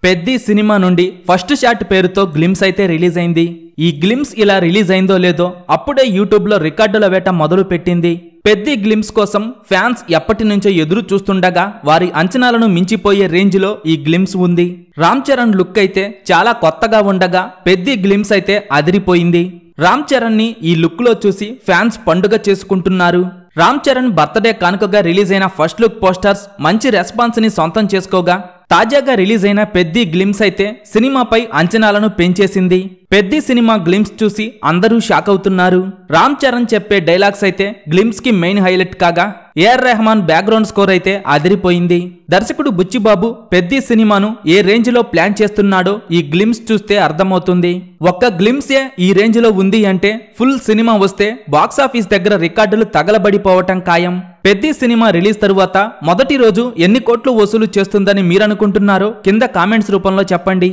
Peddi cinema నుండి first shot పేరుతో glimpse అయితే రిలీజ్ అయింది. ఈ గ్లిమ్స్ ఇలా రిలీజ్ అయిందో లేదో అప్పుడే యూట్యూబ్లో రికార్డుల వేట మొదలు పెట్టింది. పెద్ది గ్లిమ్స్ కోసం ఫ్యాన్స్ ఎప్పటి నుంచో ఎదురు చూస్తుండగా వారి అంచనాలను మించిపోయే రేంజ్లో ఈ గ్లిమ్స్ ఉంది. రామ్ చరణ్ లుక్ అయితే చాలా కొత్తగా ఉండగా పెద్ది గ్లిమ్స్ అయితే అదిరిపోయింది. రామ్ చరణ్ ని ఈ లుక్ లో చూసి ఫ్యాన్స్ పండుగ చేసుకుంటున్నారు. రామ్ చరణ్ బర్త్డే కానుకగా రిలీజ్ అయిన ఫస్ట్ లుక్ పోస్టర్స్ మంచి రెస్పాన్స్ ని సొంతం చేసుకోగా తాజాగా రిలీజ్ అయిన పెద్ది గ్లిమ్స్ అయితే సినిమాపై అంచనాలను పెంచేసింది. పెద్ది సినిమా గ్లిమ్స్ చూసి అందరూ షాక్ అవుతున్నారు. రామ్ చరణ్ చెప్పే డైలాగ్స్ అయితే గ్లిమ్స్ కి మెయిన్ హైలైట్ కాగా ఏఆర్ రెహమాన్ బ్యాక్గ్రౌండ్ స్కోర్ అయితే అదిరిపోయింది. దర్శకుడు బుచ్చిబాబు పెద్ది సినిమాను ఏ రేంజ్ లో ప్లాన్ చేస్తున్నాడో ఈ గ్లిమ్స్ చూస్తే అర్థమవుతుంది. ఒక్క గ్లిమ్సే ఈ రేంజ్ లో ఉంది అంటే ఫుల్ సినిమా వస్తే బాక్సాఫీస్ దగ్గర రికార్డులు తగలబడిపోవటం ఖాయం. పెద్ది సినిమా రిలీజ్ తరువాత మొదటి రోజు ఎన్ని కోట్లు వసూలు చేస్తుందని మీరనుకుంటున్నారో కింద కామెంట్స్ రూపంలో చెప్పండి.